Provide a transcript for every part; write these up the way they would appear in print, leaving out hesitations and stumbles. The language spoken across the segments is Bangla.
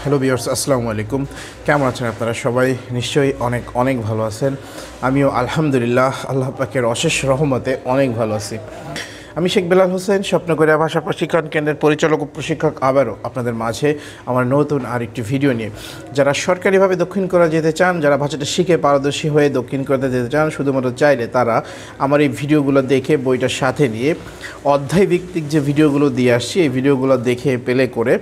হ্যালো ভিউয়ার্স, আসসালামু আলাইকুম। কেমন আছেন আপনারা? সবাই নিশ্চয়ই অনেক অনেক ভালো আছেন। আমিও আলহামদুলিল্লাহ আল্লাহ পাকের অশেষ রহমতে অনেক ভালো আছি। আমি শেখ বেলাল হোসেন, স্বপ্নকরিয়া ভাষা প্রশিক্ষণ কেন্দ্রের পরিচালক ও প্রশিক্ষক, আবারও আপনাদের মাঝে আমার নতুন আরেকটি ভিডিও নিয়ে। যারা সরকারিভাবে দক্ষিণ কোরিয়া যেতে চান, যারা ভাষাটা শিখে পারদর্শী হয়ে দক্ষিণ কোরিয়াতে যেতে চান, শুধুমাত্র চাইলে তারা আমার এই ভিডিওগুলো দেখে বইটার সাথে নিয়ে অধ্যায় ভিত্তিক যে ভিডিওগুলো দিয়ে আসছি, এই ভিডিওগুলো দেখে প্লে করে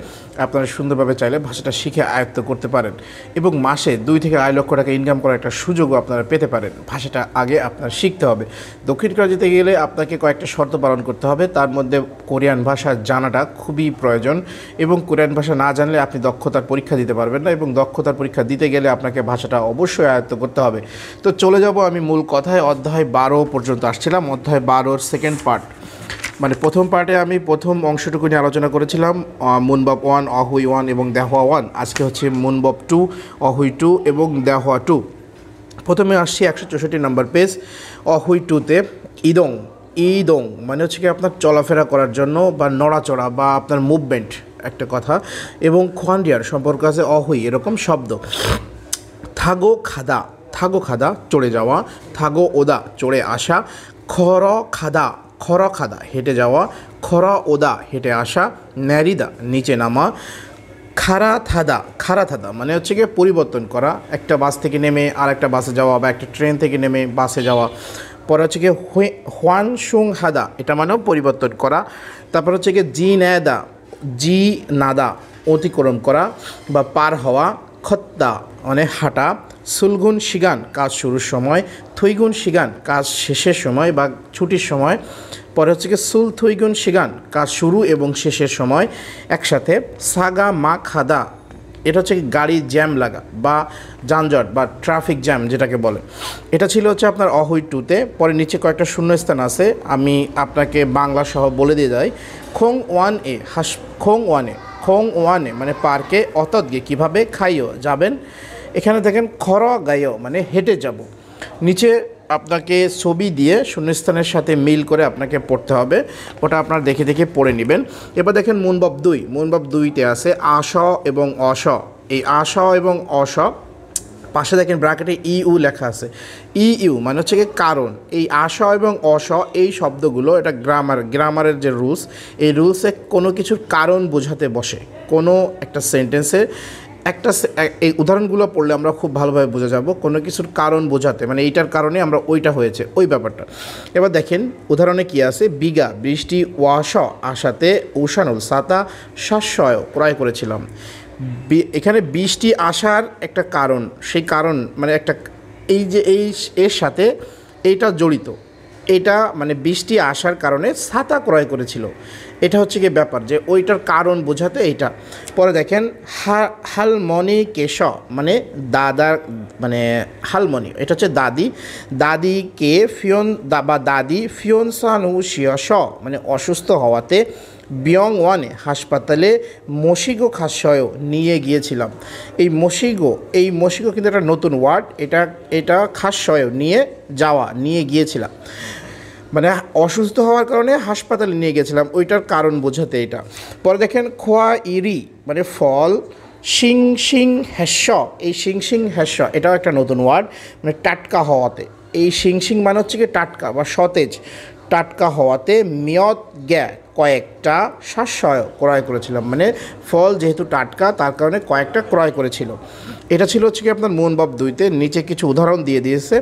আপনারা সুন্দরভাবে চাইলে ভাষাটা শিখে আয়ত্ত করতে পারেন এবং মাসে 2 থেকে 2.5 লক্ষ টাকা ইনকাম করার একটা সুযোগও আপনারা পেতে পারেন। ভাষাটা আগে আপনার শিখতে হবে। দক্ষিণ কোরিয়া যেতে গেলে আপনাকে কয়েকটা শর্ত পালন করতে হবে। তার মধ্যে কোরিয়ান ভাষা জানাটা খুবই প্রয়োজন এবং কোরিয়ান ভাষা না জানলে আপনি দক্ষতার পরীক্ষা দিতে পারবেন না, এবং দক্ষতার পরীক্ষা দিতে গেলে আপনাকে ভাষাটা অবশ্যই আয়ত্ত করতে হবে। তো চলে যাব আমি মূল কথায়। অধ্যায় 12 পর্যন্ত আসছিলাম। অধ্যায় 12-র সেকেন্ড পার্ট, মানে প্রথম পার্টে আমি প্রথম অংশটুকু নিয়ে আলোচনা করেছিলাম, মুনবাব 1, অহুই 1 এবং দেহোয়া 1। আজকে হচ্ছে মুনবাব 2, অহুই 2 এবং দেহোয়া 2। প্রথমে আসছি 164 নম্বর পেজ। অহুই 2-তে ইদং ইদং মানে হচ্ছে কি আপনার চলাফেরা করার জন্য বা নড়াচড়া বা আপনার মুভমেন্ট একটা কথা, এবং খোয়ান্ডিয়ার সম্পর্ক আছে অহুই এরকম শব্দ। থাগো খাদা, থাগো খাদা চড়ে যাওয়া, থাগো ওদা চড়ে আসা, খর খাদা, খর খাদা হেঁটে যাওয়া, খরা ওদা হেঁটে আসা, ন্যারিদা নিচে নামা, খারা থাদা, খারা থাদা মানে হচ্ছে গিয়ে পরিবর্তন করা, একটা বাস থেকে নেমে আর একটা বাসে যাওয়া বা একটা ট্রেন থেকে নেমে বাসে যাওয়া। পরে হচ্ছে গিয়ে হোয়ান সুং হাদা, এটা মানেও পরিবর্তন করা। তারপর হচ্ছে গিয়ে জি ন্যাদা, জি নাদা অতিক্রম করা বা পার হওয়া, খত্তা মানে হাঁটা, সুলগুন শিগান কাজ শুরুর সময়, থুইগুন শিগান কাজ শেষের সময় বা ছুটির সময়। পরে হচ্ছে কি সুল থুইগুন শিগান কাজ শুরু এবং শেষের সময় একসাথে। সাগা মা খাদা, এটা হচ্ছে গাড়ি জ্যাম লাগা বা যানজট বা ট্রাফিক জ্যাম যেটাকে বলে। এটা ছিল হচ্ছে আপনার অহুই 2-তে। পরে নিচে কয়েকটা শূন্যস্থান আছে, আমি আপনাকে বাংলা সহ বলে দিয়ে যাই। খোং 1-এ খোং 1-এ খোং 1-এ মানে পার্কে, অতত গিয়ে কীভাবে খাইও যাবেন। এখানে দেখেন খর গাইও মানে হেঁটে যাব। নিচে আপনাকে ছবি দিয়ে শূন্যস্থানের সাথে মিল করে আপনাকে পড়তে হবে, ওটা আপনার দেখে দেখে পড়ে নেবেন। এবার দেখেন মুনবাব 2, মুনবাব 2-তে আছে আস এবং অস। এই আস এবং অস পাশে দেখেন ব্র্যাকেটে ইউ লেখা আছে। ইউ মানে হচ্ছে কি কারণ। এই আস এবং অস এই শব্দগুলো, এটা গ্রামারের যে রুলস, এই রুলসে কোনো কিছুর কারণ বোঝাতে বসে। কোনো একটা সেন্টেন্সে এই উদাহরণগুলো পড়লে আমরা খুব ভালোভাবে বোঝা যাব কোনো কিছুর কারণ বোঝাতে, মানে এইটার কারণে আমরা ওইটা হয়েছে ওই ব্যাপারটা। এবার দেখেন উদাহরণে কি আছে। বিঘা বৃষ্টি, ওয়াশ আশাতে, উষানুল সাতা শাস্বয় ক্রয় করেছিলাম। এখানে বৃষ্টি আসার একটা কারণ, সেই কারণ মানে একটা এই যে এর সাথে এইটা জড়িত, এটা মানে বৃষ্টি আসার কারণে ছাতা ক্রয় করেছিল। এটা হচ্ছে কি ব্যাপার যে ওইটার কারণ বোঝাতে এইটা। পরে দেখেন হালমনি কেশ মানে দাদার মানে হালমনি, এটা হচ্ছে দাদি। দাদিকে বা দাদি ফিয়নসানু শিয়স মানে অসুস্থ হওয়াতে, বিয়ং 1-এ হাসপাতালে মশিগো খাস্যয় নিয়ে গিয়েছিলাম। এই মশিগো কিন্তু একটা নতুন ওয়ার্ড, এটা খাস্যয় নিয়ে যাওয়া, নিয়ে গিয়েছিলাম মানে অসুস্থ হওয়ার কারণে হাসপাতালে নিয়ে গেছিলাম, ওইটার কারণ বোঝাতে এটা। পরে দেখেন খোয়া ইরি মানে ফল, শিং শিং হ্যাস্য, এই শিং শিং হ্যাস্য এটাও একটা নতুন ওয়ার্ড, মানে টাটকা হওয়াতে। এই শিং শিং মানে হচ্ছে কি টাটকা বা সতেজ, টাটকা হওয়াতে মিয়ত গ্যা কয়েকটা শাস্যয় ক্রয় করেছিলাম, মানে ফল যেহেতু টাটকা তার কারণে কয়েকটা ক্রয় করেছিল। এটা ছিল হচ্ছে কি আপনার মুনবাব 2-তে। নিচে কিছু উদাহরণ দিয়ে দিয়েছে,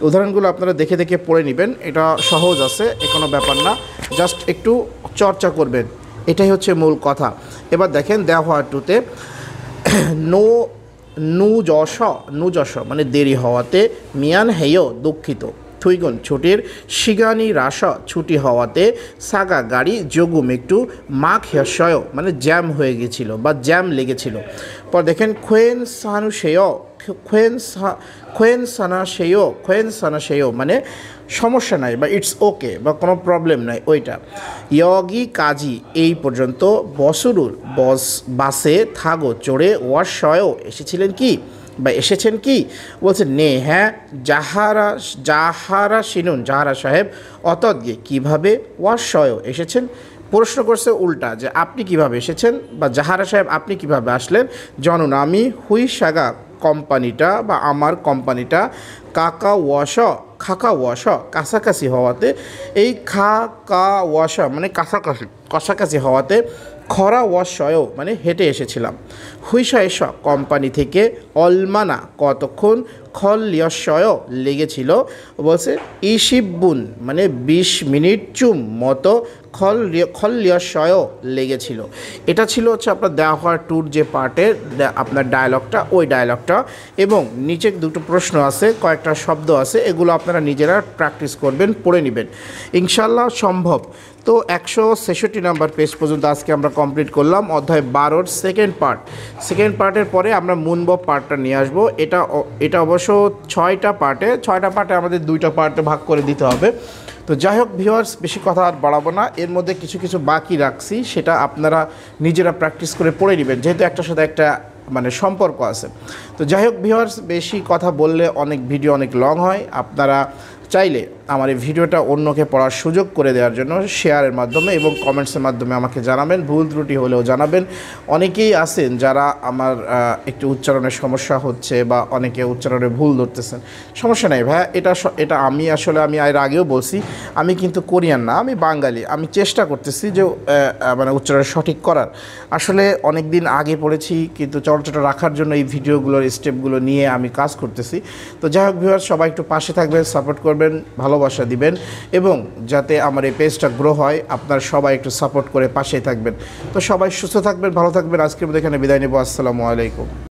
উদাহরণগুলো আপনারা দেখে দেখে পড়ে নেবেন। এটা সহজ আছে, এ কোনো ব্যাপার না, জাস্ট একটু চর্চা করবেন, এটাই হচ্ছে মূল কথা। এবার দেখেন দেহোয়া 2-তে নুজস মানে দেরি হওয়াতে, মিয়ান হেয় দুঃখিত, থুইগুন ছুটির, শিগানি রাস ছুটি হওয়াতে, সাগা গাড়ি, যোগুম একটু, মাখ হেয়সয় মানে জ্যাম হয়ে গেছিল বা জ্যাম লেগেছিল। পর দেখেন খোয়েন সানা সেয় মানে সমস্যা নাই বা ইটস ওকে বা কোনো প্রবলেম নাই ওইটা। ইয়গি কাজী এই পর্যন্ত, বসুরুল বাসে থাগো চড়ে, ওয়াশয় এসেছিলেন কি বা এসেছেন কি, বলছে নে হ্যাঁ, যাহারা শিনুন যাহারা সাহেব, অতৎ গিয়ে কীভাবে, ওয়াশয় এসেছেন, প্রশ্ন করছে উল্টা যে আপনি কিভাবে এসেছেন, বা জাহারা সাহেব আপনি কিভাবে আসলেন। জনন আমি হুই সাগা কোম্পানিটা বা আমার কোম্পানিটা কাকা ওয়াশ খাকা ওয়াশ কাছাকাছি হওয়াতে, এই খা কা ওয়াশ মানে কাছাকাছি কাছাকাছি হওয়াতে, খরা ওয়াশয় মানে হেঁটে এসেছিলাম। হুইসা এস কোম্পানি থেকে অলমানা কতক্ষণ, খল্যশয় লেগেছিল বলছে ইশিবুন মানে 20 মিনিট চুম মতো, খল্যশয় লেগেছিল। এটা ছিল হচ্ছে আপনার দেওয়া হওয়ার ট্যুর যে পার্টের আপনার ডায়ালগটা, ওই ডায়ালগটা। এবং নিচে দুটো প্রশ্ন আছে, কয়েকটা শব্দ আছে, এগুলো আপনারা নিজেরা প্র্যাকটিস করবেন, পড়ে নেবেন, ইনশাল্লাহ সম্ভব। তো 166 নাম্বার পেজ পর্যন্ত আজকে আমরা কমপ্লিট করলাম অধ্যায় 12-র সেকেন্ড পার্টের পরে আমরা মুনবব পার্টটা নিয়ে আসবো। এটা অবশ্য 6টা পার্টে আমাদের 2টা পার্টে ভাগ করে দিতে হবে। তো যাই হোক ভিউয়ার্স, বেশি কথা আর বাড়াবো না, এর মধ্যে কিছু কিছু বাকি রাখছি, সেটা আপনারা নিজেরা প্র্যাকটিস করে পড়ে নেবেন, যেহেতু একটার সাথে একটা মানে সম্পর্ক আছে। তো যাই হোক ভিউয়ার্স, বেশি কথা বললে অনেক ভিডিও অনেক লং হয়। আপনারা চাইলে আমার এই ভিডিওটা অন্যকে পড়ার সুযোগ করে দেওয়ার জন্য শেয়ারের মাধ্যমে এবং কমেন্টসের মাধ্যমে আমাকে জানাবেন, ভুল ত্রুটি হলেও জানাবেন। অনেকেই আছেন যারা আমার একটু উচ্চারণের সমস্যা হচ্ছে বা অনেকে উচ্চারণে ভুল ধরতেছেন, সমস্যা নেই ভাইয়া, এটা আমি এর আগেও বলছি, আমি কিন্তু কোরিয়ান না, আমি বাঙালি। আমি চেষ্টা করতেছি যে মানে উচ্চারণ সঠিক করার। আসলে অনেক দিন আগে পড়েছি, কিন্তু চর্চাটা রাখার জন্য এই ভিডিওগুলোর স্টেপগুলো নিয়ে আমি কাজ করতেছি। তো যাই হোক ভিউয়ার্স, সবাই একটু পাশে থাকবেন, সাপোর্ট করবেন, ভালোবাসা দিবেন, এবং যাতে আমার এই পেজটা গ্রো হয় আপনারা সবাই একটু সাপোর্ট করে পাশেই থাকবেন। তো সবাই সুস্থ থাকবেন, ভালো থাকবেন। আজকের মধ্যে এখানে বিদায় নেব। আসসালামু আলাইকুম।